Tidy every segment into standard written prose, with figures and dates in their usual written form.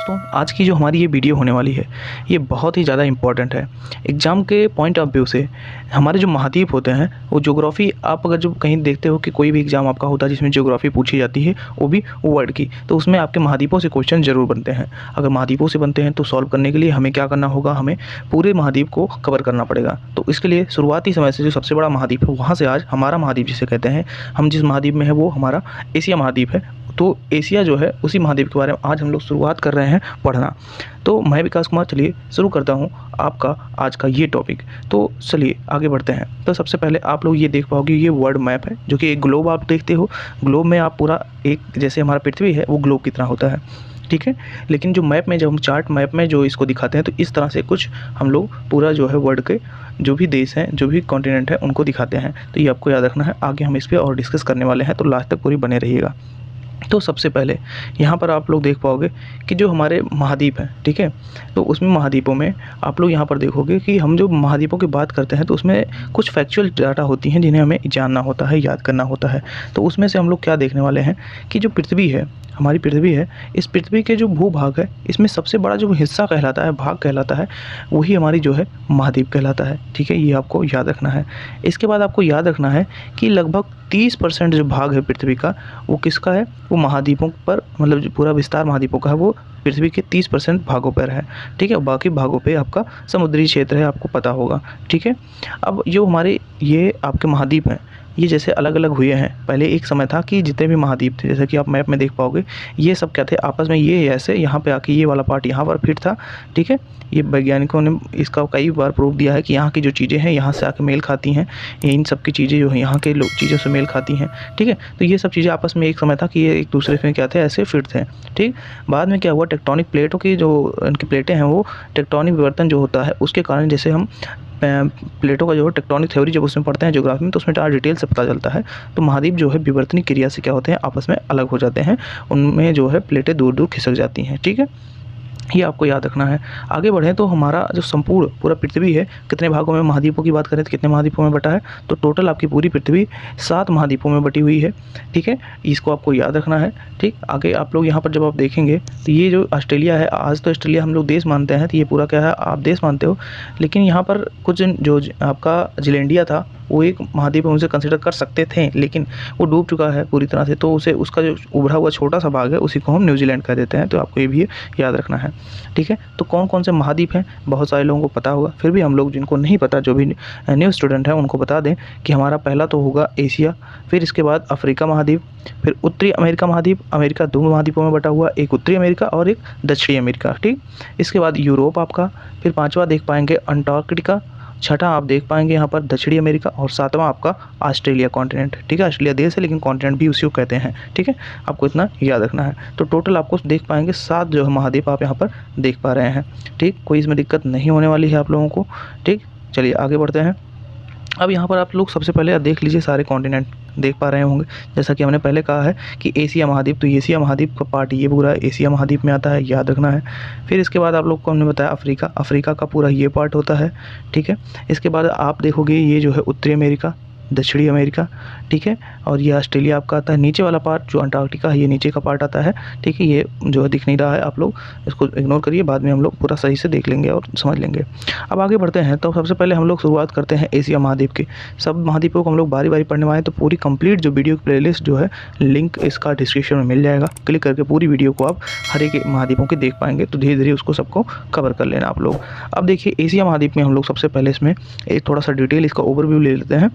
दोस्तों, आज की जो हमारी ये वीडियो होने वाली है ये बहुत ही ज़्यादा इम्पॉर्टेंट है। एग्ज़ाम के पॉइंट ऑफ व्यू से हमारे जो महाद्वीप होते हैं वो ज्योग्राफी, आप अगर जो कहीं देखते हो कि कोई भी एग्ज़ाम आपका होता है जिसमें ज्योग्राफी पूछी जाती है वो भी वर्ल्ड की, तो उसमें आपके महाद्वीपों से क्वेश्चन ज़रूर बनते हैं। अगर महाद्वीपों से बनते हैं तो सॉल्व करने के लिए हमें क्या करना होगा, हमें पूरे महाद्वीप को कवर करना पड़ेगा। तो इसके लिए शुरुआती समय से जो सबसे बड़ा महाद्वीप है वहाँ से आज हमारा महाद्वीप जिसे कहते हैं, हम जिस महाद्वीप में है वो हमारा एशिया महाद्वीप है। तो एशिया जो है उसी महाद्वीप के बारे में आज हम लोग शुरुआत कर रहे हैं पढ़ना। तो मैं विकास कुमार, चलिए शुरू करता हूँ आपका आज का ये टॉपिक। तो चलिए आगे बढ़ते हैं। तो सबसे पहले आप लोग ये देख पाओगे, ये वर्ल्ड मैप है जो कि एक ग्लोब आप देखते हो। ग्लोब में आप पूरा एक, जैसे हमारा पृथ्वी है वो ग्लोब की तरह होता है, ठीक है। लेकिन जो मैप में, जब हम चार्ट मैप में जो इसको दिखाते हैं तो इस तरह से कुछ हम लोग पूरा जो है वर्ल्ड के जो भी देश हैं, जो भी कॉन्टिनेंट है उनको दिखाते हैं। तो ये आपको याद रखना है। आगे हम इस पर और डिस्कस करने वाले हैं, तो लास्ट तक पूरी बने रहिएगा। तो सबसे पहले यहाँ पर आप लोग देख पाओगे कि जो हमारे महाद्वीप हैं, ठीक है, तो उसमें महाद्वीपों में आप लोग यहाँ पर देखोगे कि हम जो महाद्वीपों की बात करते हैं तो उसमें कुछ फैक्चुअल डाटा होती हैं जिन्हें हमें जानना होता है, याद करना होता है। तो उसमें से हम लोग क्या देखने वाले हैं कि जो पृथ्वी है, हमारी पृथ्वी है, इस पृथ्वी के जो भूभाग है इसमें सबसे बड़ा जो हिस्सा कहलाता है, भाग कहलाता है, वही हमारी जो है महाद्वीप कहलाता है, ठीक है। ये आपको याद रखना है। इसके बाद आपको याद रखना है कि लगभग 30% जो भाग है पृथ्वी का वो किसका है, वो महाद्वीपों पर, मतलब जो पूरा विस्तार महाद्वीपों का है वो पृथ्वी के 30% भागों पर है, ठीक है। बाकी भागों पे आपका समुद्री क्षेत्र है, आपको पता होगा, ठीक है। अब जो हमारे ये आपके महाद्वीप हैं ये जैसे अलग अलग हुए हैं। पहले एक समय था कि जितने भी महाद्वीप थे, जैसे कि आप मैप में देख पाओगे, ये सब क्या थे आपस में, ये ऐसे यहाँ पे आके ये वाला पार्ट यहाँ पर फिट था, ठीक है। ये वैज्ञानिकों ने इसका कई बार प्रूव दिया है कि यहाँ की जो चीज़ें हैं यहाँ से आके मेल खाती हैं, इन सब की चीज़ें जो है यहाँ के लोग चीज़ों से मेल खाती हैं, ठीक है। तो ये सब चीज़ें आपस में एक समय था कि ये एक दूसरे में क्या थे, ऐसे फिट थे, ठीक। बाद में क्या हुआ, टेक्टोनिक प्लेटों की जो इनकी प्लेटें हैं वो टेक्टोनिक विवर्तन जो होता है उसके कारण, जैसे हम प्लेटों का जो है टेक्टोनिक थ्योरी जब उसमें पढ़ते हैं ज्योग्राफी में तो उसमें डिटेल से पता चलता है। तो महाद्वीप जो है विवर्तनिक क्रिया से क्या होते हैं, आपस में अलग हो जाते हैं, उनमें जो है प्लेटें दूर दूर खिसक जाती हैं, ठीक है। ये आपको याद रखना है। आगे बढ़ें तो हमारा जो संपूर्ण पूरा पृथ्वी है, कितने भागों में, महाद्वीपों की बात करें तो कितने महाद्वीपों में बटा है, तो टोटल आपकी पूरी पृथ्वी 7 महाद्वीपों में बटी हुई है, ठीक है। इसको आपको याद रखना है, ठीक। आगे आप लोग यहाँ पर जब आप देखेंगे तो ये जो ऑस्ट्रेलिया है, आज तो ऑस्ट्रेलिया हम लोग देश मानते हैं, तो ये पूरा क्या है, आप देश मानते हो, लेकिन यहाँ पर कुछ जो आपका जिलैंडिया था वो एक महाद्वीप में उसे कंसिडर कर सकते थे, लेकिन वो डूब चुका है पूरी तरह से, तो उसे उसका जो उभरा हुआ छोटा सा भाग है उसी को हम न्यूजीलैंड कह देते हैं। तो आपको ये भी याद रखना है, ठीक है। तो कौन कौन से महाद्वीप हैं बहुत सारे लोगों को पता होगा, फिर भी हम लोग जिनको नहीं पता, जो भी न्यू स्टूडेंट हैं उनको बता दें कि हमारा पहला तो होगा एशिया, फिर इसके बाद अफ्रीका महाद्वीप, फिर उत्तरी अमेरिका महाद्वीप, अमेरिका 2 महाद्वीपों में बटा हुआ, एक उत्तरी अमेरिका और एक दक्षिणी अमेरिका, ठीक। इसके बाद यूरोप आपका, फिर 5वां देख पाएंगे अंटार्कटिका, 6ठा आप देख पाएंगे यहाँ पर दक्षिणी अमेरिका, और 7वां आपका ऑस्ट्रेलिया कॉन्टिनेंट, ठीक है। ऑस्ट्रेलिया देश है लेकिन कॉन्टिनेंट भी उसी को कहते हैं, ठीक है। आपको इतना याद रखना है। तो टोटल आपको देख पाएंगे 7 जो है महाद्वीप आप यहाँ पर देख पा रहे हैं, ठीक। कोई इसमें दिक्कत नहीं होने वाली है आप लोगों को, ठीक। चलिए आगे बढ़ते हैं। अब यहाँ पर आप लोग सबसे पहले देख लीजिए, सारे कॉन्टिनेंट देख पा रहे होंगे। जैसा कि हमने पहले कहा है कि एशिया महाद्वीप, तो एशिया महाद्वीप का पार्ट ये पूरा एशिया महाद्वीप में आता है, याद रखना है। फिर इसके बाद आप लोग को हमने बताया अफ्रीका, अफ्रीका का पूरा ये पार्ट होता है, ठीक है। इसके बाद आप देखोगे ये जो है उत्तरी अमेरिका, दक्षिणी अमेरिका, ठीक है, और ये ऑस्ट्रेलिया आपका आता है। नीचे वाला पार्ट जो अंटार्कटिका है ये नीचे का पार्ट आता है, ठीक है। ये जो दिख नहीं रहा है, आप लोग इसको इग्नोर करिए, बाद में हम लोग पूरा सही से देख लेंगे और समझ लेंगे। अब आगे बढ़ते हैं। तो सबसे पहले हम लोग शुरुआत करते हैं एशिया महाद्वीप की। सब महाद्वीपों को हम लोग बारी बारी पढ़ने वाले हैं, तो पूरी कंप्लीट जो वीडियो की प्लेलिस्ट जो है, लिंक इसका डिस्क्रिप्शन में मिल जाएगा। क्लिक करके पूरी वीडियो को आप हर एक महाद्वीपों की देख पाएंगे, तो धीरे धीरे उसको सबको कवर कर लेना आप लोग। अब देखिए एशिया महाद्वीप में हम लोग सबसे पहले इसमें एक थोड़ा सा डिटेल इसका ओवरव्यू ले लेते हैं।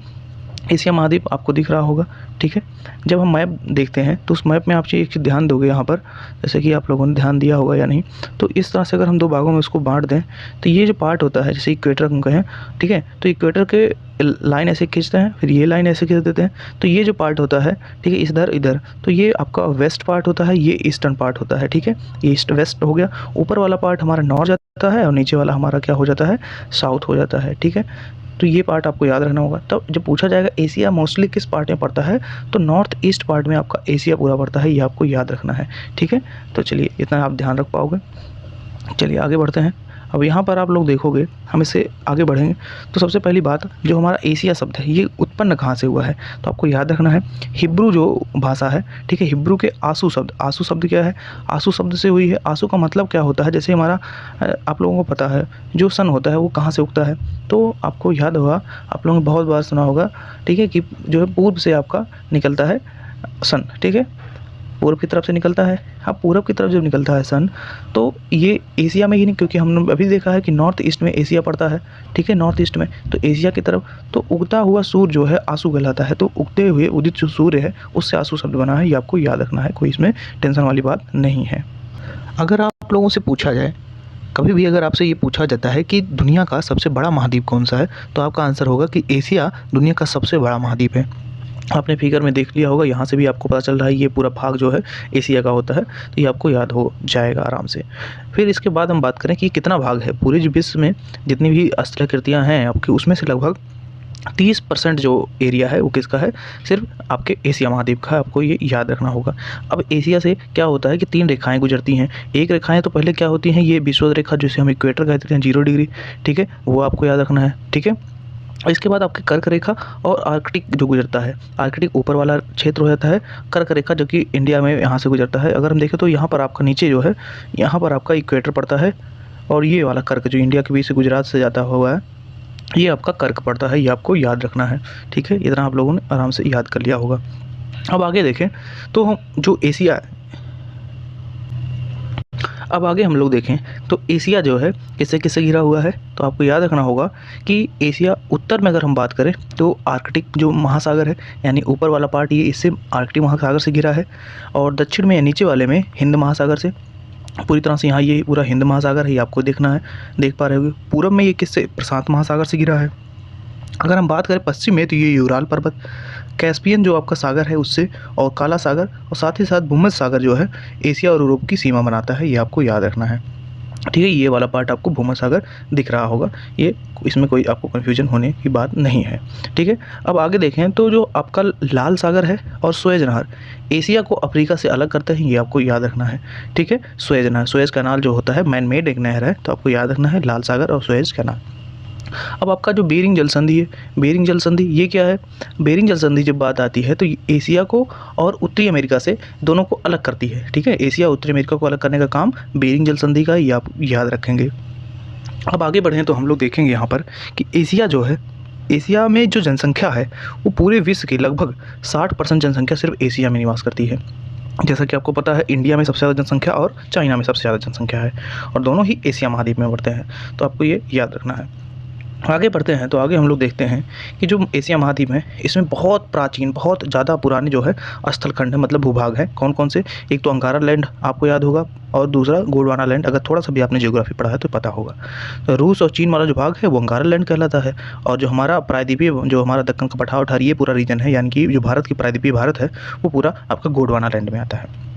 एशिया महाद्वीप आपको दिख रहा होगा, ठीक है। जब हम मैप देखते हैं तो उस मैप में आप एक चीज़ ध्यान दोगे यहाँ पर, जैसे कि आप लोगों ने ध्यान दिया होगा या नहीं, तो इस तरह से अगर हम 2 भागों में उसको बांट दें तो ये जो पार्ट होता है, जैसे इक्वेटर हम कहें, ठीक है, तो इक्वेटर के लाइन ऐसे खींचते हैं, फिर ये लाइन ऐसे खींच देते हैं, तो ये जो पार्ट होता है, ठीक है, इधर इधर, तो ये आपका वेस्ट पार्ट होता है, ये ईस्टर्न पार्ट होता है, ठीक है। ये ईस्ट वेस्ट हो गया। ऊपर वाला पार्ट हमारा नॉर्थ जाता है और नीचे वाला हमारा क्या हो जाता है, साउथ हो जाता है, ठीक है। तो ये पार्ट आपको याद रखना होगा। तो जब पूछा जाएगा एशिया मोस्टली किस पार्ट में पड़ता है, तो नॉर्थ ईस्ट पार्ट में आपका एशिया पूरा पड़ता है, ये आपको याद रखना है, ठीक है। तो चलिए इतना आप ध्यान रख पाओगे। चलिए आगे बढ़ते हैं। अब यहाँ पर आप लोग देखोगे, हम इससे आगे बढ़ेंगे तो सबसे पहली बात, जो हमारा एशिया शब्द है ये उत्पन्न कहाँ से हुआ है, तो आपको याद रखना है हिब्रू जो भाषा है, ठीक है, हिब्रू के आंसू शब्द क्या है, आंसू शब्द से हुई है। आंसू का मतलब क्या होता है, जैसे हमारा आप लोगों को पता है जो सन होता है वो कहाँ से उगता है, तो आपको याद होगा, आप लोगों ने बहुत बार सुना होगा, ठीक है, कि जो है पूर्व से आपका निकलता है सन, ठीक है, पूर्व की तरफ से निकलता है। हाँ, पूरब की तरफ जब निकलता है सन, तो ये एशिया में ही नहीं, क्योंकि हमने अभी देखा है कि नॉर्थ ईस्ट में एशिया पड़ता है, ठीक है, नॉर्थ ईस्ट में, तो एशिया की तरफ तो उगता हुआ सूर्य जो है आंसू कहलाता है। तो उगते हुए उदित जो सूर्य है उससे आंसू शब्द बना है, ये आपको याद रखना है, कोई इसमें टेंशन वाली बात नहीं है। अगर आप लोगों से पूछा जाए, कभी भी अगर आपसे ये पूछा जाता है कि दुनिया का सबसे बड़ा महाद्वीप कौन सा है, तो आपका आंसर होगा कि एशिया दुनिया का सबसे बड़ा महाद्वीप है। आपने फिगर में देख लिया होगा, यहाँ से भी आपको पता चल रहा है ये पूरा भाग जो है एशिया का होता है, तो ये आपको याद हो जाएगा आराम से। फिर इसके बाद हम बात करें कि कितना भाग है पूरे जो विश्व में, जितनी भी स्थलाकृतियाँ हैं आपकी, उसमें से लगभग 30% जो एरिया है वो किसका है, सिर्फ आपके एशिया महाद्वीप का है, आपको ये याद रखना होगा। अब एशिया से क्या होता है कि 3 रेखाएं गुजरती हैं। एक रेखाएं तो पहले क्या होती हैं, ये विषुवत रेखा जिसे हम इक्वेटर कहते हैं 0 डिग्री, ठीक है, वो आपको याद रखना है, ठीक है। इसके बाद आपकी कर्क रेखा और आर्कटिक जो गुजरता है, आर्कटिक ऊपर वाला क्षेत्र हो जाता है, कर्क रेखा जो कि इंडिया में यहाँ से गुजरता है। अगर हम देखें तो यहाँ पर आपका नीचे जो है, यहाँ पर आपका इक्वेटर पड़ता है, और ये वाला कर्क जो इंडिया के बीच से गुजरात से जाता हुआ है, ये आपका कर्क पड़ता है, ये आपको याद रखना है, ठीक है। इतना आप लोगों ने आराम से याद कर लिया होगा। अब आगे देखें तो हम जो एशिया है, अब आगे हम लोग देखें तो एशिया जो है किससे किससे घिरा हुआ है, तो आपको याद रखना होगा कि एशिया उत्तर में अगर हम बात करें तो आर्कटिक जो महासागर है, यानी ऊपर वाला पार्ट ये इससे आर्कटिक महासागर से घिरा है, और दक्षिण में नीचे वाले में हिंद महासागर से पूरी तरह से, यहाँ ये पूरा हिंद महासागर है, ये आपको देखना है, देख पा रहे होगे। पूरब में ये किससे, प्रशांत महासागर से घिरा है। अगर हम बात करें पश्चिम में तो ये यूराल पर्वत, कैस्पियन जो आपका सागर है उससे, और काला सागर, और साथ ही साथ भूमध्य सागर जो है एशिया और यूरोप की सीमा बनाता है, ये आपको याद रखना है, ठीक है। ये वाला पार्ट आपको भूमध्य सागर दिख रहा होगा, ये इसमें कोई आपको कन्फ्यूजन होने की बात नहीं है, ठीक है। अब आगे देखें तो जो आपका लाल सागर है और सुएज नहर एशिया को अफ्रीका से अलग करते हैं, ये आपको याद रखना है, ठीक है। सुएज नहर, सुएज कैनाल जो होता है मैन मेड एक नहर है, तो आपको याद रखना है लाल सागर और सुएज कैनाल। अब आपका जो बेरिंग जल संधि है, बेरिंग जल संधि ये क्या है, बेरिंग जल संधि जब बात आती है तो एशिया को और उत्तरी अमेरिका से दोनों को अलग करती है, ठीक है। एशिया और उत्तरी अमेरिका को अलग करने का काम बेरिंग जल संधि का, ये आप याद रखेंगे। अब आगे बढ़ें तो हम लोग देखेंगे यहाँ पर कि एशिया जो है, एशिया में जो जनसंख्या है वो पूरे विश्व की लगभग 60% जनसंख्या सिर्फ एशिया में निवास करती है। जैसा कि आपको पता है इंडिया में सबसे ज़्यादा जनसंख्या और चाइना में सबसे ज़्यादा जनसंख्या है, और दोनों ही एशिया महाद्वीप में पड़ते हैं, तो आपको ये याद रखना है। आगे बढ़ते हैं तो आगे हम लोग देखते हैं कि जो एशिया महाद्वीप है इसमें बहुत प्राचीन, बहुत ज़्यादा पुराने जो है स्थलखंड है, मतलब भूभाग है। कौन कौन से, एक तो अंगारा लैंड आपको याद होगा, और दूसरा गोंडवाना लैंड, अगर थोड़ा सा भी आपने ज्योग्राफी पढ़ा है तो पता होगा। तो रूस और चीन वाला जो भाग है वो अंगारा लैंड कहलाता है, और जो हमारा प्रायद्वीपीय, जो हमारा दक्कन का पठार ये पूरा रीजन है, यानी कि जो भारत की प्रायद्वीपीय भारत है वो पूरा आपका गोंडवाना लैंड में आता है,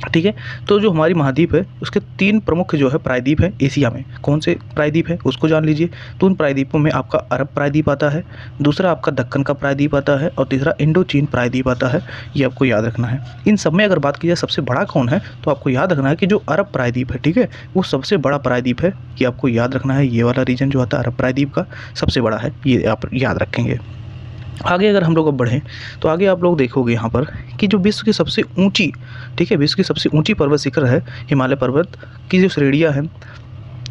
ठीक है। तो जो हमारी महाद्वीप है उसके 3 प्रमुख जो है प्रायद्वीप है एशिया में, कौन से प्रायद्वीप है उसको जान लीजिए। तो उन प्रायद्वीपों में आपका अरब प्रायद्वीप आता है, दूसरा आपका दक्कन का प्रायद्वीप आता है, और तीसरा इंडो चीन प्रायद्वीप आता है, ये आपको याद रखना है। इन सब में अगर बात की जाए सबसे बड़ा कौन है, तो आपको याद रखना है कि जो अरब प्रायद्वीप है, ठीक है, वो सबसे बड़ा प्रायद्वीप है, ये आपको याद रखना है। ये वाला रीजन जो आता है अरब प्रायद्वीप का सबसे बड़ा है, ये आप याद रखेंगे। आगे अगर हम लोग अब बढ़ें तो आगे आप लोग देखोगे यहाँ पर कि जो विश्व की सबसे ऊंची, ठीक है, विश्व की सबसे ऊंची पर्वत शिखर है हिमालय पर्वत की जो श्रेणियाँ है,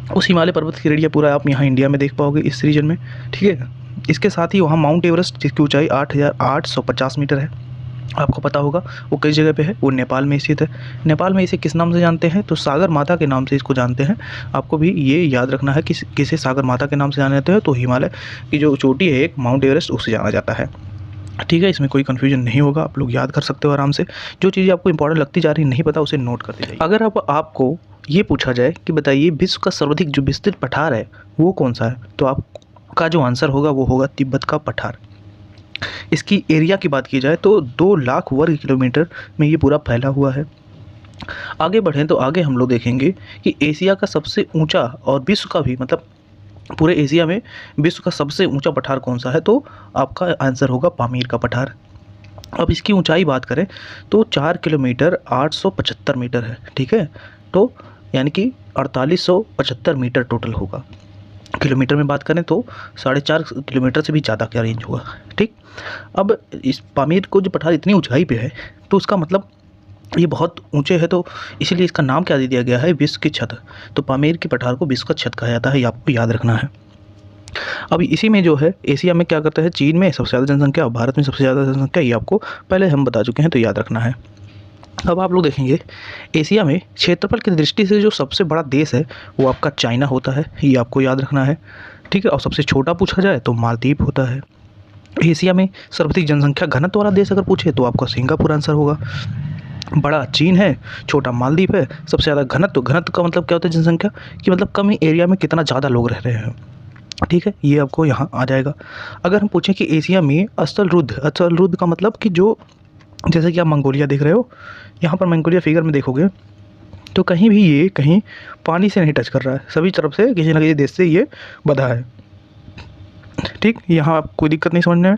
उस हिमालय पर्वत की श्रेणियाँ पूरा आप यहाँ इंडिया में देख पाओगे इस रीजन में, ठीक है। इसके साथ ही वहाँ माउंट एवरेस्ट जिसकी ऊंचाई 8,850 मीटर है, आपको पता होगा वो किस जगह पे है, वो नेपाल में स्थित है। नेपाल में इसे किस नाम से जानते हैं, तो सागर माता के नाम से इसको जानते हैं। आपको भी ये याद रखना है कि किसे सागर माता के नाम से जाने जाते हैं, तो हिमालय की जो चोटी है एक माउंट एवरेस्ट, उससे जाना जाता है, ठीक है। इसमें कोई कन्फ्यूजन नहीं होगा, आप लोग याद कर सकते हो आराम से। जो चीज़ें आपको इंपॉर्टेंट लगती जा रही नहीं पता उसे नोट करते जाइए। अगर आपको ये पूछा जाए कि बताइए विश्व का सर्वाधिक जो विस्तृत पठार है वो कौन सा है, तो आपका जो आंसर होगा वो होगा तिब्बत का पठार। इसकी एरिया की बात की जाए तो 2 लाख वर्ग किलोमीटर में ये पूरा फैला हुआ है। आगे बढ़ें तो आगे हम लोग देखेंगे कि एशिया का सबसे ऊंचा और विश्व का भी, मतलब पूरे एशिया में विश्व का सबसे ऊंचा पठार कौन सा है, तो आपका आंसर होगा पामीर का पठार। अब इसकी ऊंचाई बात करें तो 4 किलोमीटर 875 मीटर है, ठीक है। तो यानी कि 4875 मीटर टोटल होगा। किलोमीटर में बात करें तो 4.5 किलोमीटर से भी ज़्यादा का रेंज होगा। ठीक, अब इस पामीर को जो पठार इतनी ऊंचाई पे है तो उसका मतलब ये बहुत ऊंचे है, तो इसीलिए इसका नाम क्या दे दिया गया है, विश्व की छत। तो पामीर की पठार को विश्व का छत कहा जाता है, ये आपको याद रखना है। अब इसी में जो है एशिया में क्या करता है, चीन में सबसे ज़्यादा जनसंख्या और भारत में सबसे ज़्यादा जनसंख्या, ये आपको पहले हम बता चुके हैं, तो याद रखना है। अब आप लोग देखेंगे एशिया में क्षेत्रफल की दृष्टि से जो सबसे बड़ा देश है वो आपका चाइना होता है, ये आपको याद रखना है। ठीक है, और सबसे छोटा पूछा जाए तो मालदीव होता है। एशिया में सर्वाधिक जनसंख्या घनत्व वाला देश अगर पूछे तो आपका सिंगापुर आंसर होगा। बड़ा चीन है, छोटा मालदीव है, सबसे ज़्यादा घनत्व, घनत्व का मतलब क्या होता है, जनसंख्या कि मतलब कम एरिया में कितना ज़्यादा लोग रह रहे हैं। ठीक है, ये आपको यहाँ आ जाएगा। अगर हम पूछें कि एशिया में स्थल रुद्ध का मतलब कि जो, जैसे कि आप मंगोलिया देख रहे हो, यहाँ पर मंगोलिया फिगर में देखोगे तो कहीं भी ये कहीं पानी से नहीं टच कर रहा है, सभी तरफ से किसी न किसी देश से ये बंधा है। ठीक, यहाँ आप कोई दिक्कत नहीं समझने में।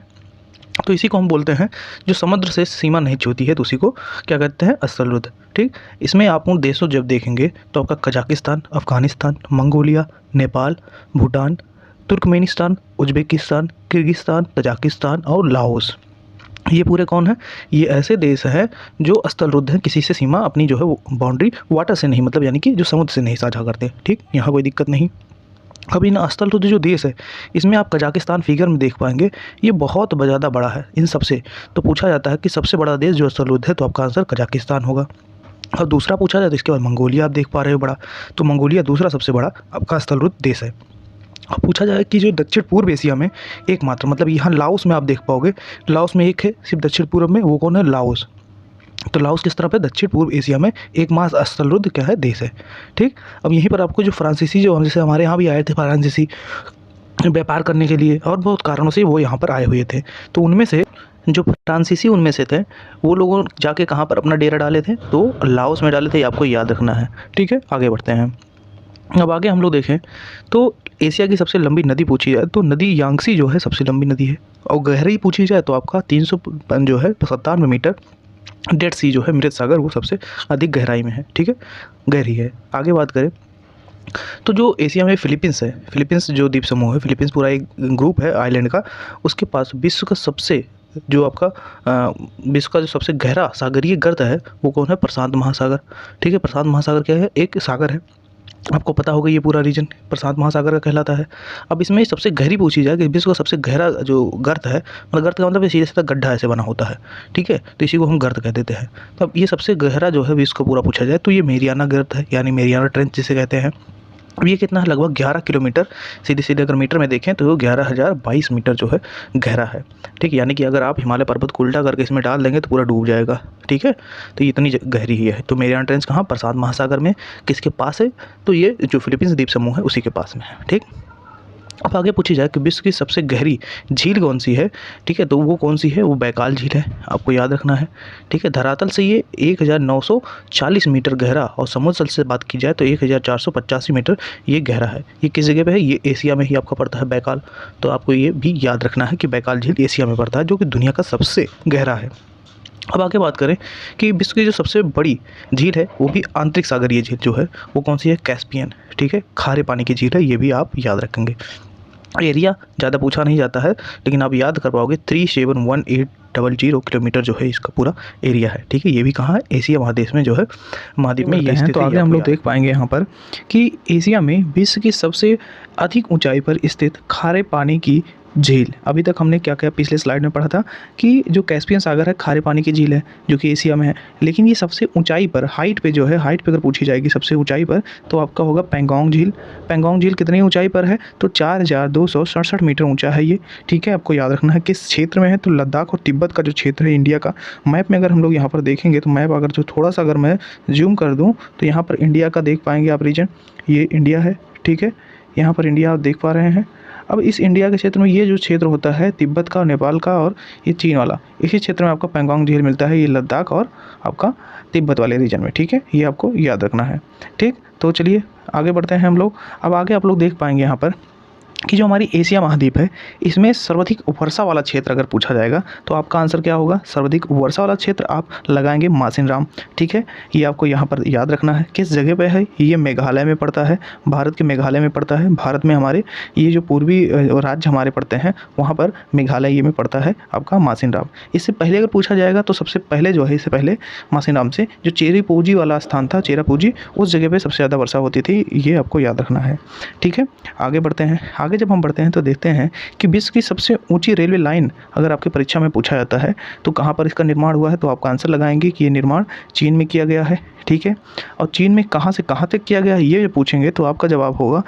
तो इसी को हम बोलते हैं जो समुद्र से सीमा नहीं छूती है, तो उसी को क्या कहते हैं, स्थलरुद्ध। ठीक, इसमें आप उन देशों जब देखेंगे तो आपका Kazakhstan, Afghanistan, Mongolia, Nepal, Bhutan, Turkmenistan, Uzbekistan, Kyrgyzstan, Tajikistan और लाओस, ये पूरे कौन है, ये ऐसे देश हैं जो स्थलरुद्ध हैं, किसी से सीमा अपनी जो है वो बाउंड्री वाटर से नहीं, मतलब यानी कि जो समुद्र से नहीं साझा करते। ठीक, यहाँ कोई दिक्कत नहीं। अब इन स्थलरुद्ध जो देश है इसमें आप कजाकिस्तान फिगर में देख पाएंगे, ये बहुत ज़्यादा बड़ा है इन सबसे। तो पूछा जाता है कि सबसे बड़ा देश जो स्थलरुद्ध है, तो आपका आंसर कजाकिस्तान होगा। और दूसरा पूछा जाए तो इसके बाद मंगोलिया आप देख पा रहे हो बड़ा, तो मंगोलिया दूसरा सबसे बड़ा आपका स्थलरुद्ध देश है। अब पूछा जाए कि जो दक्षिण पूर्व एशिया में एकमात्र, मतलब यहाँ लाओस में आप देख पाओगे, लाओस में एक है सिर्फ दक्षिण पूर्व में, वो कौन है, लाओस। तो लाओस किस तरफ है, दक्षिण पूर्व एशिया में एकमात्र स्थलरुद्ध क्या है, देश है। ठीक, अब यहीं पर आपको जो फ्रांसीसी, जो जैसे हमारे यहाँ भी आए थे फ्रांसीसी व्यापार करने के लिए और बहुत कारणों से वो यहाँ पर आए हुए थे, तो उनमें से जो फ्रांसीसी उनमें से थे वो लोगों जाके कहाँ पर अपना डेरा डाले थे, तो लाओस में डाले थे, ये आपको याद रखना है। ठीक है, आगे बढ़ते हैं। अब आगे हम लोग देखें तो एशिया की सबसे लंबी नदी पूछी जाए तो नदी यांगसी जो है सबसे लंबी नदी है, और गहराई पूछी जाए तो आपका 300 जो है 97 मीटर। डेड सी जो है मृत सागर, वो सबसे अधिक गहराई में है। ठीक है, गहरी है। आगे बात करें तो जो एशिया में फिलीपींस है, फिलीपींस जो द्वीप समूह है, फिलीपींस पूरा एक ग्रुप है आइलैंड का, उसके पास विश्व का सबसे जो आपका विश्व का जो सबसे गहरा सागरीय गर्त है वो कौन है, प्रशांत महासागर। ठीक है, प्रशांत महासागर क्या है, एक सागर है, आपको पता होगा ये पूरा रीजन प्रशांत महासागर का कहलाता है। अब इसमें सबसे गहरी पूछी जाए कि विश्व का सबसे गहरा जो गर्त है, मतलब गर्त का मतलब सीधे सीधा गड्ढा ऐसे बना होता है। ठीक है, तो इसी को हम गर्त कह देते हैं। तो अब ये सबसे गहरा जो है विश्व का पूरा पूछा जाए तो ये मेरियाना गर्त है, यानी मेरियाना ट्रेंच जिसे कहते हैं। अब ये कितना है, लगभग 11 किलोमीटर, सीधे सीधे अगर मीटर में देखें तो 11,022 मीटर जो है गहरा है। ठीक है, यानी कि अगर आप हिमालय पर्वत को उल्टा करके इसमें डाल देंगे तो पूरा डूब जाएगा। ठीक है, तो ये इतनी गहरी ही है। तो मेरियाना ट्रेंच कहाँ, प्रशांत महासागर में, किसके पास है, तो ये जो फिलीपींस द्वीप समूह है उसी के पास में है। ठीक, अब आगे पूछी जाए कि विश्व की सबसे गहरी झील कौन सी है। ठीक है, तो वो कौन सी है, वो बैकाल झील है, आपको याद रखना है। ठीक है, धरातल से ये 1940 मीटर गहरा, और समुद्र तल से बात की जाए तो 1485 मीटर ये गहरा है। ये किस जगह पे है, ये एशिया में ही आपका पड़ता है बैकाल। तो आपको ये भी याद रखना है कि बैकाल झील एशिया में पड़ता है, जो कि दुनिया का सबसे गहरा है। अब आगे बात करें कि विश्व की जो सबसे बड़ी झील है वो भी आंतरिक सागरीय झील जो है वो कौन सी है, कैस्पियन। ठीक है, खारे पानी की झील है, ये भी आप याद रखेंगे। एरिया ज़्यादा पूछा नहीं जाता है, लेकिन आप याद कर पाओगे 371800 किलोमीटर जो है इसका पूरा एरिया है। ठीक है, ये भी कहाँ है, एशिया महादेश में जो है, महाद्वीप में ये स्थित है। तो आगे हम लोग देख पाएंगे यहाँ पर कि एशिया में विश्व की सबसे अधिक ऊंचाई पर स्थित खारे पानी की झील, अभी तक हमने क्या क्या पिछले स्लाइड में पढ़ा था कि जो कैस्पियन सागर है खारे पानी की झील है जो कि एशिया में है, लेकिन ये सबसे ऊंचाई पर, हाइट पे जो है, हाइट पे अगर पूछी जाएगी सबसे ऊंचाई पर तो आपका होगा पेंगोंग झील। पेंगोंग झील कितनी ऊंचाई पर है, तो 4267 मीटर ऊंचा है ये। ठीक है, आपको याद रखना है किस क्षेत्र में है, तो लद्दाख और तिब्बत का जो क्षेत्र है इंडिया का। मैप में अगर हम लोग यहाँ पर देखेंगे तो मैप अगर जो थोड़ा सा अगर मैं जूम कर दूँ तो यहाँ पर इंडिया का देख पाएंगे आप रीजन, ये इंडिया है। ठीक है, यहाँ पर इंडिया आप देख पा रहे हैं। अब इस इंडिया के क्षेत्र में ये जो क्षेत्र होता है तिब्बत का, नेपाल का और ये चीन वाला, इसी क्षेत्र में आपका पेंगोंग झील मिलता है, ये लद्दाख और आपका तिब्बत वाले रीजन में। ठीक है, ये आपको याद रखना है। ठीक, तो चलिए आगे बढ़ते हैं हम लोग। अब आगे आप लोग देख पाएंगे यहाँ पर कि जो हमारी एशिया महाद्वीप है इसमें सर्वाधिक वर्षा वाला क्षेत्र अगर पूछा जाएगा तो आपका आंसर क्या होगा? सर्वाधिक वर्षा वाला क्षेत्र आप लगाएंगे मासिनराम। ठीक है, ये आपको यहाँ पर याद रखना है। किस जगह पे है? ये मेघालय में पड़ता है, भारत के मेघालय में पड़ता है। भारत में हमारे ये जो पूर्वी राज्य हमारे पड़ते हैं वहाँ पर मेघालय ये में पड़ता है आपका मासिनराम। इससे पहले अगर पूछा जाएगा तो सबसे पहले जो है, इससे पहले मासिनराम से जो चेरापूंजी वाला स्थान था, चेरापूंजी, उस जगह पर सबसे ज़्यादा वर्षा होती थी। ये आपको याद रखना है। ठीक है, आगे बढ़ते हैं। आगे जब हम बढ़ते हैं तो देखते हैं कि विश्व की सबसे ऊंची रेलवे लाइन अगर आपकी परीक्षा में पूछा जाता है तो कहाँ पर इसका निर्माण हुआ है, तो आपका आंसर लगाएंगे कि ये निर्माण चीन में किया गया है। ठीक है, और चीन में कहाँ से कहाँ तक किया गया है ये पूछेंगे तो आपका जवाब होगा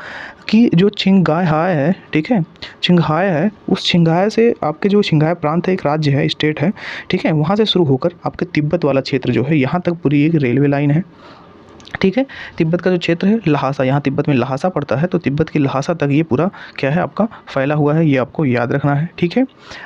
कि जो छिंगहाई है, ठीक है, छिंगहाई है, उस छिंगहाई से आपके जो छिंगहाई प्रांत है, एक राज्य है, स्टेट है, ठीक है, वहाँ से शुरू होकर आपके तिब्बत वाला क्षेत्र जो है यहाँ तक पूरी एक रेलवे लाइन है। ठीक है, तिब्बत का जो क्षेत्र है लहासा, यहाँ तिब्बत में लहासा पड़ता है, तो तिब्बत की लहासा तक ये पूरा क्या है आपका फैला हुआ है, ये आपको याद रखना है। ठीक है,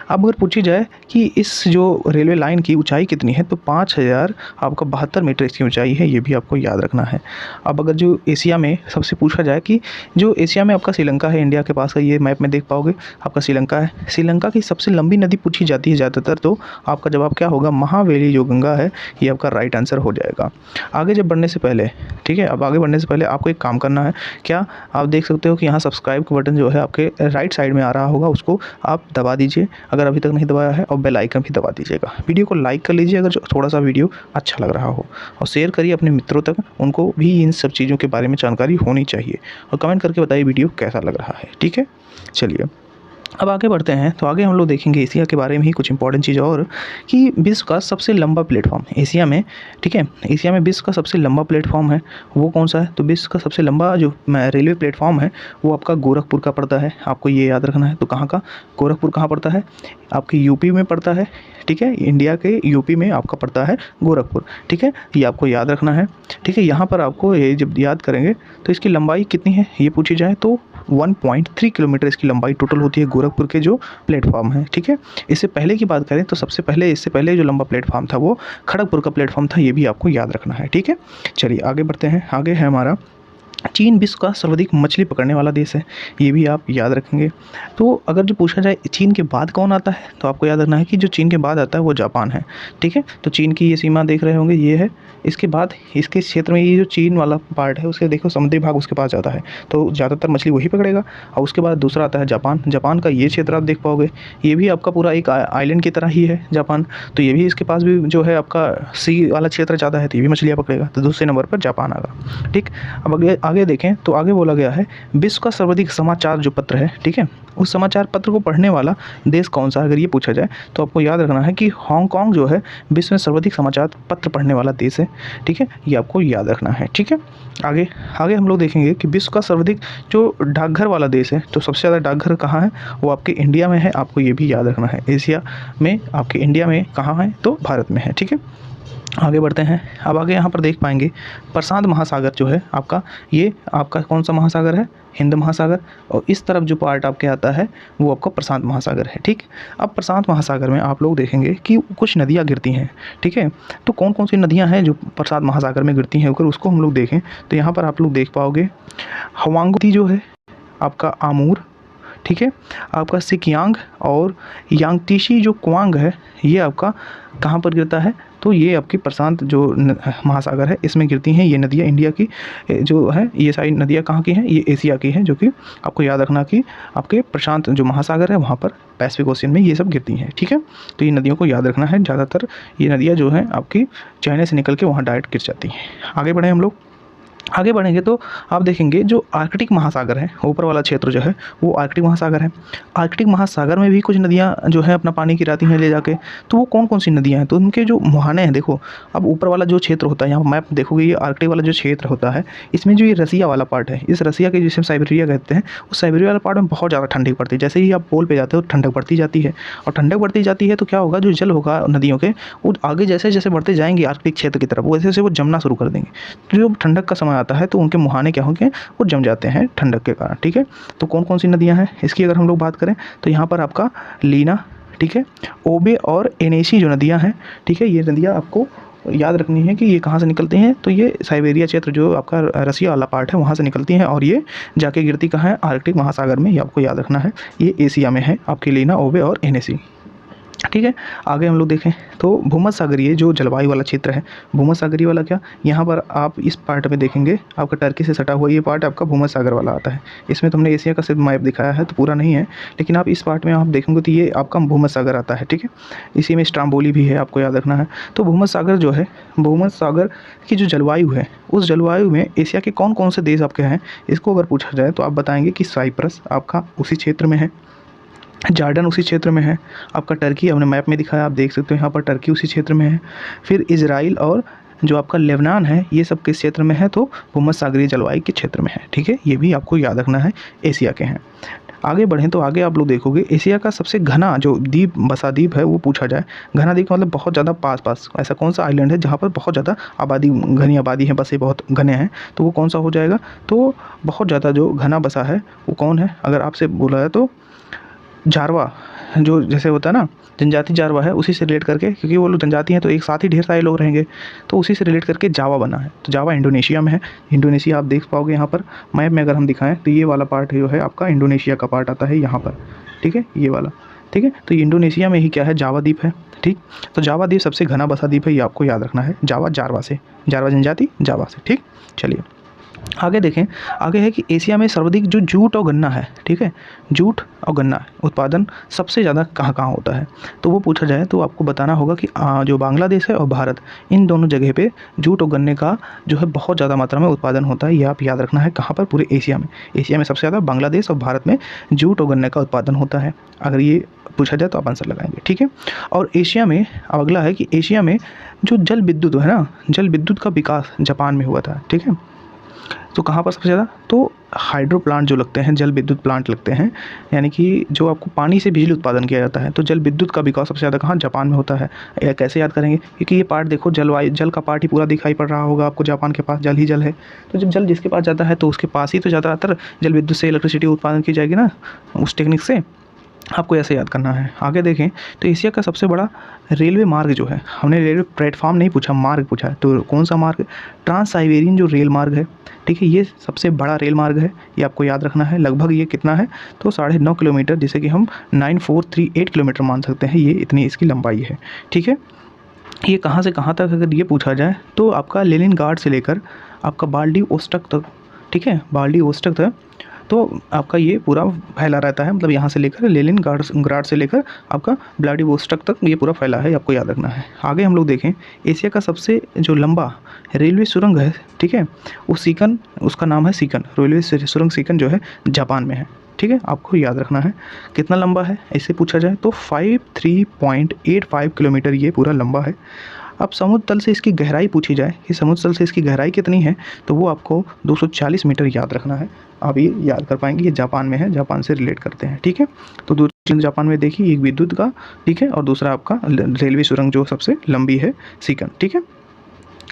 अब अगर पूछी जाए कि इस जो रेलवे लाइन की ऊंचाई कितनी है तो 5072 मीटर इसकी ऊंचाई है, ये भी आपको याद रखना है। अब अगर जो एशिया में सबसे पूछा जाए कि जो एशिया में आपका श्रीलंका है, इंडिया के पास का, ये मैप में देख पाओगे आपका श्रीलंका है। श्रीलंका की सबसे लंबी नदी पूछी जाती है ज़्यादातर, तो आपका जवाब क्या होगा? महावेली जो गंगा है, ये आपका राइट आंसर हो जाएगा। आगे जब बढ़ने से पहले, ठीक है, अब आगे बढ़ने से पहले आपको एक काम करना है। क्या आप देख सकते हो कि यहाँ सब्सक्राइब का बटन जो है आपके राइट साइड में आ रहा होगा, उसको आप दबा दीजिए अगर अभी तक नहीं दबाया है, और बेल आइकन भी दबा दीजिएगा। वीडियो को लाइक कर लीजिए अगर थोड़ा सा वीडियो अच्छा लग रहा हो, और शेयर करिए अपने मित्रों तक, उनको भी इन सब चीज़ों के बारे में जानकारी होनी चाहिए, और कमेंट करके बताइए वीडियो कैसा लग रहा है। ठीक है, चलिए अब आगे बढ़ते हैं। तो आगे हम लोग देखेंगे एशिया के बारे में ही कुछ इंपॉर्टेंट चीज़, और कि विश्व का सबसे लंबा प्लेटफॉर्म एशिया में, ठीक है, एशिया में विश्व का सबसे लंबा प्लेटफॉर्म है वो कौन सा है? तो विश्व का सबसे लंबा जो रेलवे प्लेटफॉर्म है वो आपका गोरखपुर का पड़ता है, आपको ये याद रखना है। तो कहाँ का? गोरखपुर कहाँ पड़ता है? आपके यूपी में पड़ता है। ठीक है, इंडिया के यूपी में आपका पड़ता है गोरखपुर। ठीक है, ये आपको याद रखना है। ठीक है, यहाँ पर आपको ये जब याद करेंगे तो इसकी लंबाई कितनी है ये पूछी जाए तो 1.3 किलोमीटर इसकी लंबाई टोटल होती है गोरखपुर के जो प्लेटफॉर्म है। ठीक है, इससे पहले की बात करें तो सबसे पहले, इससे पहले जो लंबा प्लेटफॉर्म था वो खड़गपुर का प्लेटफॉर्म था, ये भी आपको याद रखना है। ठीक है, चलिए आगे बढ़ते हैं। आगे है हमारा चीन विश्व का सर्वाधिक मछली पकड़ने वाला देश है, ये भी आप याद रखेंगे। तो अगर जो पूछा जाए चीन के बाद कौन आता है तो आपको याद रखना है कि जो चीन के बाद आता है वो जापान है। ठीक है, तो चीन की ये सीमा देख रहे होंगे, ये है। इसके बाद इसके क्षेत्र में ये जो चीन वाला पार्ट है उसके देखो समुद्री भाग उसके पास जाता है, तो ज़्यादातर मछली वही पकड़ेगा। और उसके बाद दूसरा आता है जापान। जापान का ये क्षेत्र आप देख पाओगे, ये भी आपका पूरा एक आइलैंड की तरह ही है जापान, तो ये भी इसके पास भी जो है आपका सी वाला क्षेत्र ज़्यादा है, तो ये भी मछलियाँ पकड़ेगा। तो दूसरे नंबर पर जापान आएगा। ठीक, अब आगे देखें तो आगे बोला गया है विश्व का सर्वाधिक समाचार जो पत्र है, ठीक है, उस समाचार पत्र को पढ़ने वाला देश कौन सा है अगर ये पूछा जाए तो आपको याद रखना है कि हांगकांग जो है विश्व में सर्वाधिक समाचार पत्र पढ़ने वाला देश है। ठीक है, ये आपको याद रखना है। ठीक है, आगे आगे हम लोग देखेंगे कि विश्व का सर्वाधिक जो डाकघर वाला देश है, तो सबसे ज़्यादा डाकघर कहाँ है? वो आपके इंडिया में है, आपको ये भी याद रखना है। एशिया में आपके इंडिया में कहाँ है? तो भारत में है। ठीक है, आगे बढ़ते हैं। अब आगे यहाँ पर देख पाएंगे प्रशांत महासागर जो है आपका, ये आपका कौन सा महासागर है? हिंद महासागर। और इस तरफ जो पार्ट आपके आता है वो आपका प्रशांत महासागर है। ठीक, अब प्रशांत महासागर में आप लोग देखेंगे कि कुछ नदियाँ गिरती हैं। ठीक है, तो कौन कौन सी नदियाँ हैं जो प्रशांत महासागर में गिरती हैं, अगर उसको हम लोग देखें तो यहाँ पर आप लोग देख पाओगे हवांगती जो है आपका आमूर, ठीक है, आपका सिकयांग, और यांगतीसी जो कुआंग है ये आपका कहाँ पर गिरता है? तो ये आपकी प्रशांत जो महासागर है इसमें गिरती हैं ये नदियाँ। इंडिया की जो है ये सारी नदियाँ कहाँ की हैं? ये एशिया की हैं, जो कि आपको याद रखना कि आपके प्रशांत जो महासागर है वहाँ पर पैसिफिक ओशियन में ये सब गिरती हैं। ठीक है, तो ये नदियों को याद रखना है। ज़्यादातर ये नदियाँ जो हैं आपकी चाइना से निकल के वहाँ डायरेक्ट गिर जाती हैं। आगे बढ़ें हम लोग। आगे बढ़ेंगे तो आप देखेंगे जो आर्कटिक महासागर है, ऊपर वाला क्षेत्र जो है वो आर्कटिक महासागर है। आर्कटिक महासागर में भी कुछ नदियाँ जो है अपना पानी गिराती हैं ले जाके, तो वो कौन कौन सी नदियाँ हैं? तो उनके जो मुहाने हैं, देखो अब ऊपर वाला जो क्षेत्र होता है, यहाँ मैप देखोगे ये आर्कटिक वाला जो क्षेत्र होता है, इसमें जो ये रसिया वाला पार्ट है, इस रसिया के जिसे साइबेरिया कहते हैं, उस साइबेरिया वाला पार्ट में बहुत ज़्यादा ठंडी पड़ती है। जैसे ही आप पोल पे जाते हो ठंडक बढ़ती जाती है, और ठंडक बढ़ती जाती है तो क्या होगा, जो जल होगा नदियों के वो आगे जैसे जैसे बढ़ते जाएंगे आर्कटिक क्षेत्र की तरफ, वैसे वैसे वो जमना शुरू कर देंगे। तो जब ठंडक का समय आता है तो उनके मुहाने क्या होंगे, वो जम जाते हैं ठंडक के कारण। ठीक है, तो कौन कौन सी नदियां हैं इसकी अगर हम लोग बात करें तो यहाँ पर आपका लीना, ठीक है, ओबे और एनेसी जो नदियां हैं, ठीक है, ये नदियां आपको याद रखनी है कि ये कहाँ से निकलते हैं, तो ये साइबेरिया क्षेत्र जो आपका रसिया वाला पार्ट है वहाँ से निकलती हैं और ये जाके गिरती कहाँ है, आर्कटिक महासागर में। ये आपको याद रखना है। ये एशिया में है आपके लीना, ओबे और एनएसी। ठीक है, आगे हम लोग देखें तो भूमध्यसागरीय जो जलवायु वाला क्षेत्र है, भूमध्यसागरीय वाला क्या, यहाँ पर आप इस पार्ट में देखेंगे आपका टर्की से सटा हुआ ये पार्ट आपका भूमध्यसागर वाला आता है। इसमें तुमने एशिया का सिर्फ मैप दिखाया है तो पूरा नहीं है, लेकिन आप इस पार्ट में आप देखेंगे तो ये आपका भूमध्यसागर आता है। ठीक है, इसी में स्ट्राम्बोली भी है, आपको याद रखना है। तो भूमध्यसागर जो है, भूमध्यसागर की जो जलवायु है, उस जलवायु में एशिया के कौन कौन से देश आपके हैं, इसको अगर पूछा जाए तो आप बताएंगे कि साइप्रस आपका उसी क्षेत्र में है, जॉर्डन उसी क्षेत्र में है, आपका टर्की हमने मैप में दिखाया, आप देख सकते हो यहाँ पर टर्की उसी क्षेत्र में है। फिर इजराइल और जो आपका लेबनान है, ये सब किस क्षेत्र में है, तो भूमध्यसागरीय जलवायु के क्षेत्र में है। ठीक है, ये भी आपको याद रखना है, एशिया के हैं। आगे बढ़ें तो आगे आप लोग देखोगे एशिया का सबसे घना जो द्वीप बसा द्वीप है वो पूछा जाए। घना द्वीप मतलब बहुत ज़्यादा पास ऐसा कौन सा आइलैंड है जहाँ पर बहुत ज़्यादा आबादी, घनी आबादी है, बसे बहुत घने हैं, तो वो कौन सा हो जाएगा। तो बहुत ज़्यादा जो घना बसा है वो कौन है, अगर आपसे बोला है तो जारवा, जो जैसे होता है ना जनजाति जारवा है, उसी से रिलेट करके, क्योंकि वो लोग जनजाति हैं तो एक साथ ही ढेर सारे लोग रहेंगे, तो उसी से रिलेट करके जावा बना है। तो जावा इंडोनेशिया में है। इंडोनेशिया आप देख पाओगे यहाँ पर मैप में, अगर हम दिखाएं तो ये वाला पार्ट जो है आपका इंडोनेशिया का पार्ट आता है यहाँ पर। ठीक है, ये वाला। ठीक है, तो ये इंडोनेशिया में ही क्या है, जावा द्वीप है। ठीक, तो जावा द्वीप सबसे घना बसा द्वीप है, ये आपको याद रखना है। जावा जारवा से, जारवा जनजाति जावा से। ठीक, चलिए आगे देखें। आगे है कि एशिया में सर्वाधिक जो जूट और गन्ना है, ठीक है, जूट और गन्ना उत्पादन सबसे ज़्यादा कहाँ कहाँ होता है, तो वो पूछा जाए तो आपको बताना होगा कि जो बांग्लादेश है और भारत, इन दोनों जगह पे जूट और गन्ने का जो है बहुत ज़्यादा मात्रा में उत्पादन होता है। ये आप याद रखना है, कहाँ पर, पूरे एशिया में। एशिया में सबसे ज़्यादा बांग्लादेश और भारत में जूट और गन्ने का उत्पादन होता है। अगर ये पूछा जाए तो आप आंसर लगाएंगे। ठीक है, और एशिया में अगला है कि एशिया में जो जल विद्युत है ना, जल विद्युत का विकास जापान में हुआ था। ठीक है, तो कहाँ पर सबसे ज़्यादा, तो हाइड्रो प्लांट जो लगते हैं, जल विद्युत प्लांट लगते हैं, यानी कि जो आपको पानी से बिजली उत्पादन किया जाता है, तो जल विद्युत का विकास सबसे ज़्यादा कहाँ, जापान में होता है। यह कैसे याद करेंगे, क्योंकि ये पार्ट देखो, जल का पार्ट ही पूरा दिखाई पड़ रहा होगा आपको, जापान के पास जल ही जल है। तो जब जल जिसके पास जाता है तो उसके पास ही तो ज़्यादातर जल विद्युत से इलेक्ट्रिसिटी उत्पादन की जाएगी ना, उस टेक्निक से। आपको ऐसे याद करना है। आगे देखें तो एशिया का सबसे बड़ा रेलवे मार्ग जो है, हमने रेलवे प्लेटफॉर्म नहीं पूछा, मार्ग पूछा है, तो कौन सा मार्ग, ट्रांस साइबेरियन जो रेल मार्ग है। ठीक है, ये सबसे बड़ा रेल मार्ग है, ये आपको याद रखना है। लगभग ये कितना है, तो 9.5 किलोमीटर, जिसे कि हम 9438 किलोमीटर मान सकते हैं, ये इतनी इसकी लंबाई है। ठीक है, ये कहाँ से कहाँ तक अगर ये पूछा जाए तो आपका लेनिनग्राड से लेकर आपका व्लादिवोस्टोक तक। ठीक है, व्लादिवोस्टोक तक तो आपका ये पूरा फैला रहता है, मतलब यहाँ से लेकर लेनिनग्राड से लेकर आपका व्लादिवोस्टोक तक ये पूरा फैला है, आपको याद रखना है। आगे हम लोग देखें, एशिया का सबसे जो लंबा रेलवे सुरंग है, ठीक है, वो सीकन, उसका नाम है सीकन, रेलवे सुरंग सीकन जो है जापान में है। ठीक है, आपको याद रखना है कितना लंबा है, ऐसे पूछा जाए तो 53.85 किलोमीटर ये पूरा लंबा है। अब समुद्र तल से इसकी गहराई पूछी जाए कि समुद्र तल से इसकी गहराई कितनी है, तो वो आपको 240 मीटर याद रखना है। आप ये याद कर पाएंगे, ये जापान में है, जापान से रिलेट करते हैं। ठीक है, तो दो चीज़ जापान में देखिए, एक विद्युत का, ठीक है, और दूसरा आपका रेलवे सुरंग जो सबसे लंबी है, सीकन। ठीक है,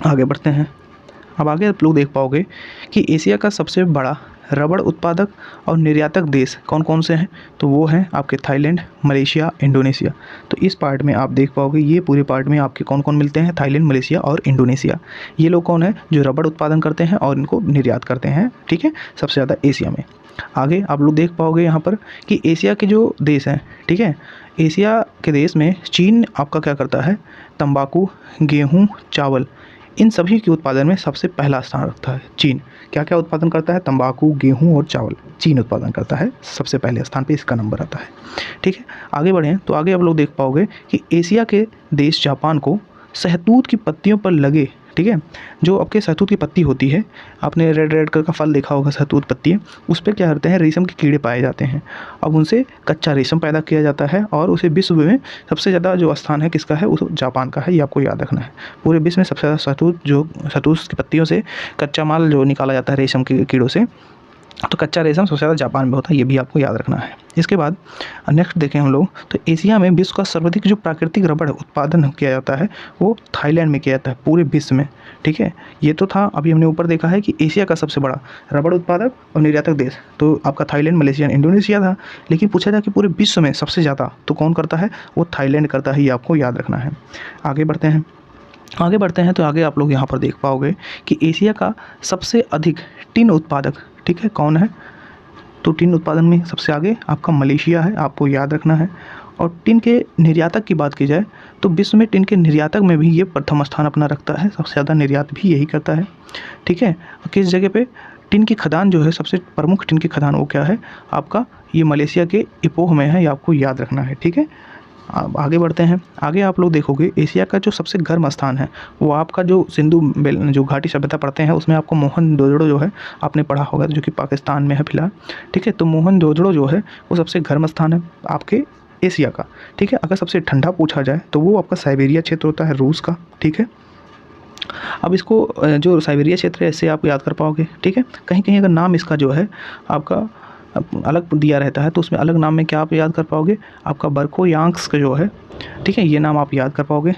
आगे बढ़ते हैं। अब आगे आप लोग देख पाओगे कि एशिया का सबसे बड़ा रबड़ उत्पादक और निर्यातक देश कौन कौन से हैं, तो वो हैं आपके थाईलैंड, मलेशिया, इंडोनेशिया। तो इस पार्ट में आप देख पाओगे, ये पूरे पार्ट में आपके कौन कौन मिलते हैं, थाईलैंड, मलेशिया और इंडोनेशिया। ये लोग कौन है, जो रबड़ उत्पादन करते हैं और इनको निर्यात करते हैं। ठीक है, सबसे ज़्यादा एशिया में। आगे आप लोग देख पाओगे यहाँ पर कि एशिया के जो देश हैं, ठीक है, एशिया के देश में चीन आपका क्या करता है, तंबाकू, गेहूँ, चावल, इन सभी के उत्पादन में सबसे पहला स्थान रखता है चीन। क्या क्या उत्पादन करता है, तंबाकू, गेहूं और चावल, चीन उत्पादन करता है, सबसे पहले स्थान पे इसका नंबर आता है। ठीक है, आगे बढ़ें तो आगे आप लोग देख पाओगे कि एशिया के देश जापान को शहतूत की पत्तियों पर लगे, ठीक है, जो आपके शहतूत की पत्ती होती है, आपने रेड रेड कलर का फल देखा होगा, शहतूत पत्ती है, उस पर क्या करते हैं, रेशम के कीड़े पाए जाते हैं। अब उनसे कच्चा रेशम पैदा किया जाता है और उसे विश्व में सबसे ज़्यादा जो स्थान है किसका है, उस जापान का है, ये आपको याद रखना है। पूरे विश्व में सबसे ज़्यादा शहतूत की पत्तियों से कच्चा माल जो निकाला जाता है रेशम के कीड़ों से, तो कच्चा रेशम सबसे ज़्यादा जापान में होता है, ये भी आपको याद रखना है। इसके बाद नेक्स्ट देखें हम लोग, तो एशिया में विश्व का सर्वाधिक जो प्राकृतिक रबड़ उत्पादन किया जाता है वो थाईलैंड में किया जाता है पूरे विश्व में। ठीक है, ये तो था, अभी हमने ऊपर देखा है कि एशिया का सबसे बड़ा रबड़ उत्पादक और निर्यातक देश तो आपका थाईलैंड, मलेशिया, इंडोनेशिया था, लेकिन पूछा जाए कि पूरे विश्व में सबसे ज़्यादा तो कौन करता है, वो थाईलैंड करता है, ये आपको याद रखना है। आगे बढ़ते हैं। आगे बढ़ते हैं तो आगे आप लोग यहाँ पर देख पाओगे कि एशिया का सबसे अधिक टिन उत्पादक, ठीक है, कौन है? तो टिन उत्पादन में सबसे आगे आपका मलेशिया है, आपको याद रखना है। और टिन के निर्यातक की बात की जाए तो विश्व में टिन के निर्यातक में भी ये प्रथम स्थान अपना रखता है, सबसे ज़्यादा निर्यात भी यही करता है, ठीक है। किस जगह पे? टिन की खदान जो है, सबसे प्रमुख टिन की खदान वो क्या है आपका? ये मलेशिया के इपोह में है, ये आपको याद रखना है, ठीक है। अब आगे बढ़ते हैं। आगे आप लोग देखोगे एशिया का जो सबसे गर्म स्थान है वो आपका जो जो घाटी सभ्यता पढ़ते हैं उसमें आपको मोहनजोदड़ो जो है आपने पढ़ा होगा, जो कि पाकिस्तान में है फिलहाल, ठीक है। तो मोहनजोदड़ो जो है वो सबसे गर्म स्थान है आपके एशिया का, ठीक है। अगर सबसे ठंडा पूछा जाए तो वो आपका साइबेरिया क्षेत्र होता है रूस का, ठीक है। अब इसको जो साइबेरिया क्षेत्र है इससे आप याद कर पाओगे, ठीक है। कहीं कहीं अगर नाम इसका जो है आपका अलग दिया रहता है तो उसमें अलग नाम में क्या आप याद कर पाओगे? आपका बर्कोयांस्क जो है, ठीक है, ये नाम आप याद कर पाओगे।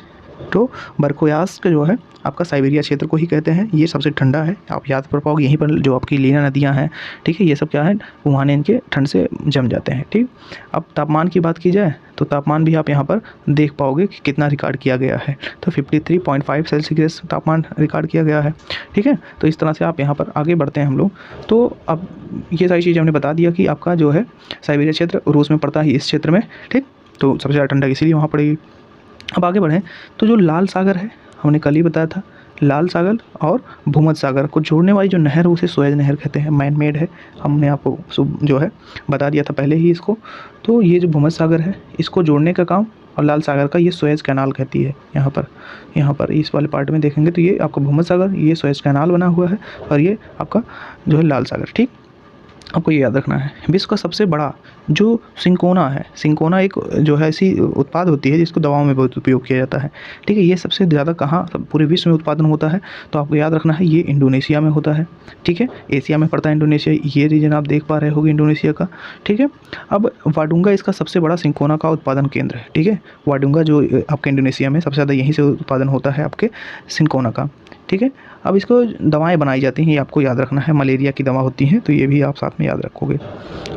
तो बर्कोयांस्क जो है आपका साइबेरिया क्षेत्र को ही कहते हैं, ये सबसे ठंडा है, आप याद कर पाओगे। यहीं पर जो आपकी लीना नदियाँ हैं, ठीक है, ये सब क्या है वहाँ इनके ठंड से जम जाते हैं, ठीक। अब तापमान की बात की जाए तो तापमान भी आप यहाँ पर देख पाओगे कि कितना रिकॉर्ड किया गया है, तो 53.5 सेल्सियस तापमान रिकॉर्ड किया गया है, ठीक है। तो इस तरह से आप यहाँ पर आगे बढ़ते हैं हम लोग। तो अब ये सारी चीज़ें हमने बता दिया कि आपका जो है साइबेरिया क्षेत्र रूस में पड़ता है, इस क्षेत्र में, ठीक। तो सबसे ज़्यादा ठंडक इसीलिए वहाँ पड़ेगी। अब आगे बढ़ें तो जो लाल सागर है, हमने कल ही बताया था, लाल सागर और भूमध्य सागर को जोड़ने वाली जो नहर है उसे सुएज़ नहर कहते हैं, मैन मेड है, हमने आपको जो है बता दिया था पहले ही इसको। तो ये जो भूमध्य सागर है इसको जोड़ने का काम और लाल सागर का ये सुएज़ कैनाल कहती है। यहाँ पर इस वाले पार्ट में देखेंगे तो ये आपका भूमध्य सागर, ये सुएज़ कैनाल बना हुआ है और ये आपका जो है लाल सागर, ठीक। आपको ये याद रखना है। विश्व का सबसे बड़ा जो सिंकोना है, सिंकोना एक जो है ऐसी उत्पाद होती है जिसको दवाओं में बहुत उपयोग किया जाता है, ठीक है। ये सबसे ज़्यादा कहाँ पूरे विश्व में उत्पादन होता है? तो आपको याद रखना है ये इंडोनेशिया में होता है, ठीक है। एशिया में पड़ता है इंडोनेशिया, ये रीजन आप देख पा रहे होगे इंडोनेशिया का, ठीक है। अब वाडुंगा इसका सबसे बड़ा सिंकोना का उत्पादन केंद्र है, ठीक है। वाडुंगा जो आपके इंडोनेशिया में सबसे ज़्यादा यहीं से उत्पादन होता है आपके सिंकोना का, ठीक है। अब इसको दवाएं बनाई जाती हैं, ये आपको याद रखना है, मलेरिया की दवा होती हैं, तो ये भी आप साथ में याद रखोगे।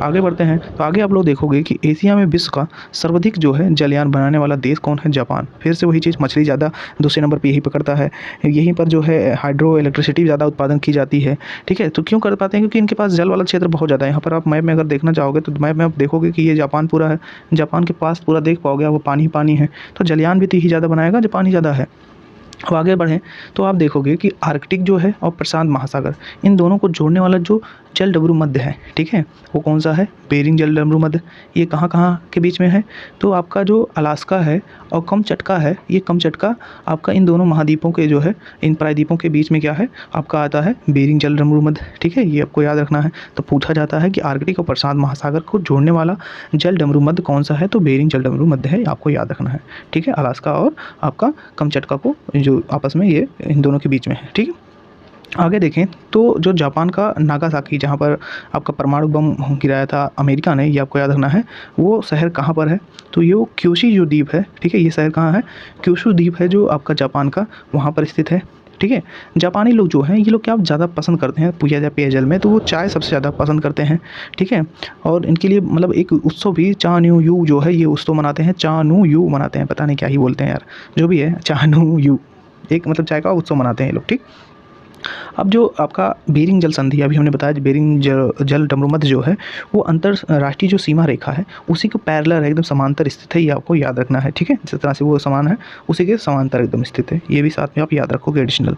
आगे बढ़ते हैं तो आगे आप लोग देखोगे कि एशिया में विश्व का सर्वाधिक जो है जलयान बनाने वाला देश कौन है? जापान। फिर से वही चीज़, मछली ज़्यादा दूसरे नंबर पे यही पकड़ता है, यहीं पर जो है हाइड्रो इलेक्ट्रिसिटी ज़्यादा उत्पादन की जाती है, ठीक है। तो क्यों कर पाते हैं? क्योंकि इनके पास जल वाला क्षेत्र बहुत ज़्यादा है। यहाँ पर आप मैप में अगर देखना चाहोगे तो मैप में आप देखोगे कि ये जापान पूरा है, जापान के पास पूरा देख पाओगे आप, वो पानी ही पानी है, तो जलयान भी ही ज़्यादा बनाएगा जब पानी ज़्यादा है। अब आगे बढ़ें तो आप देखोगे कि आर्कटिक जो है और प्रशांत महासागर, इन दोनों को जोड़ने वाला जो जल डमरू मध्य है, ठीक है, वो कौन सा है? बेरिंग जल डमरू मध्य। ये कहाँ कहाँ के बीच में है? तो आपका जो अलास्का है और कमचटका है, ये कमचटका आपका इन दोनों महाद्वीपों के जो है, इन प्रायद्वीपों के बीच में क्या है आपका आता है? बेरिंग जल डमरू मध्य, ठीक है, ये आपको याद रखना है। तो पूछा जाता है कि आर्कटिक और प्रशांत महासागर को जोड़ने वाला जल डमरू मध्य कौन सा है? तो बेरिंग जल डमरू मध्य है, आपको याद रखना है, ठीक है। अलास्का और आपका कमचटका को जो आपस में ये इन दोनों के बीच में है, ठीक है। आगे देखें तो जो जापान का नागासाकी, जहाँ पर आपका परमाणु बम गिराया था अमेरिका ने, ये आपको याद रखना है, वो शहर कहाँ पर है? तो ये वो क्यूशू जो द्वीप है, ठीक है, ये शहर कहाँ है? क्यूशू द्वीप है जो आपका जापान का वहाँ पर स्थित है, ठीक है। जापानी लोग जो हैं ये लोग क्या ज़्यादा पसंद करते हैं पेयजल में? तो वो चाय सबसे ज़्यादा पसंद करते हैं, ठीक है। और इनके लिए मतलब एक उत्सव भी चानु यू जो है, ये उत्सव मनाते हैं, चानु यू मनाते हैं, पता नहीं क्या ही बोलते हैं यार, जो भी है चानु यू, एक मतलब चाय का उत्सव मनाते हैं ये लोग, ठीक। अब जो आपका बेरिंग जल संधि, अभी हमने बताया बेरिंग जल डमरू मध्य जो है वो अंतरराष्ट्रीय जो सीमा रेखा है उसी को पैरेलल है, एकदम समांतर स्थित है, ये आपको याद रखना है, ठीक है। जिस तरह से वो समान है उसी के समांतर एकदम स्थित है, ये भी साथ में आप याद रखोगे एडिशनल,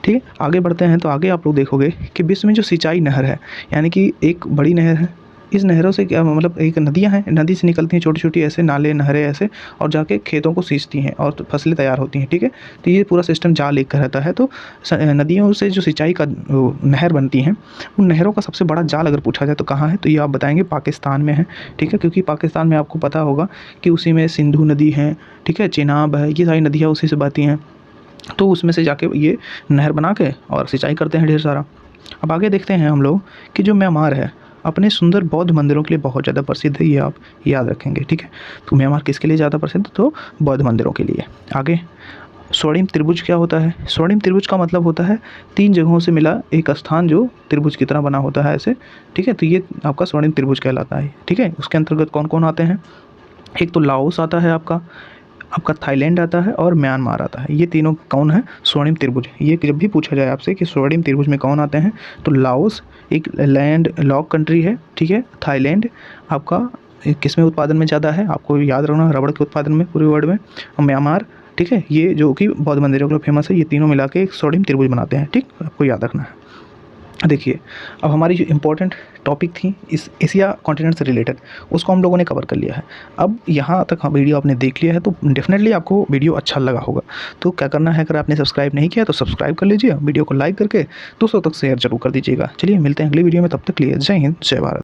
ठीक है। आगे बढ़ते हैं तो आगे आप लोग देखोगे कि विश्व में जो सिंचाई नहर है, यानी कि एक बड़ी नहर है, इस नहरों से क्या मतलब एक नदियाँ हैं, नदी से निकलती हैं छोटी छोटी ऐसे नाले नहरें ऐसे, और जाके खेतों को सींचती हैं और फसलें तैयार होती हैं, ठीक है। तो ये पूरा सिस्टम जाल एक का रहता है। तो नदियों से जो सिंचाई का नहर बनती हैं, उन नहरों का सबसे बड़ा जाल अगर पूछा जाए तो कहाँ है? तो ये आप बताएंगे पाकिस्तान में है, ठीक है, क्योंकि पाकिस्तान में आपको पता होगा कि उसी में सिंधु नदी है, ठीक है, चेनाब है, ये सारी नदियाँ उसी से बहती हैं, तो उसमें से जाके ये नहर बना के और सिंचाई करते हैं ढेर सारा। अब आगे देखते हैं हम लोग कि जो म्यांमार है अपने सुंदर बौद्ध मंदिरों के लिए बहुत ज़्यादा प्रसिद्ध है, ये आप याद रखेंगे, ठीक है। तो म्यांमार किसके लिए ज़्यादा प्रसिद्ध? तो बौद्ध मंदिरों के लिए। आगे स्वर्णिम त्रिभुज क्या होता है? स्वर्णिम त्रिभुज का मतलब होता है 3 जगहों से मिला एक स्थान जो त्रिभुज की तरह बना होता है ऐसे, ठीक है। तो ये आपका स्वर्णिम त्रिभुज कहलाता है, ठीक है। उसके अंतर्गत कौन कौन आते हैं? एक तो लाओस आता है आपका, आपका थाईलैंड आता है और म्यांमार आता है। ये तीनों कौन है? स्वर्णिम त्रिभुज। ये जब भी पूछा जाए आपसे कि स्वर्णिम त्रिभुज में कौन आते हैं, तो लाओस एक लैंड लॉक कंट्री है, ठीक है। थाईलैंड आपका किस में उत्पादन में ज़्यादा है, आपको याद रखना, रबड़ के उत्पादन में पूरे वर्ल्ड में। और म्यांमार, ठीक है, ये जो कि बौद्ध मंदिरों के लिए फेमस है। ये तीनों मिला के एक स्वर्णिम त्रिभुज बनाते हैं, ठीक, आपको याद रखना है। देखिए, अब हमारी जो इम्पोर्टेंट टॉपिक थी इस एशिया कॉन्टिनेंट से रिलेटेड, उसको हम लोगों ने कवर कर लिया है। अब यहाँ तक वीडियो आपने देख लिया है तो डेफिनेटली आपको वीडियो अच्छा लगा होगा। तो क्या करना है, अगर आपने सब्सक्राइब नहीं किया तो सब्सक्राइब कर लीजिए, वीडियो को लाइक करके दोस्तों तक शेयर जरूर कर दीजिएगा। चलिए मिलते हैं अगली वीडियो में, तब तक के लिए जय हिंद, जय भारत।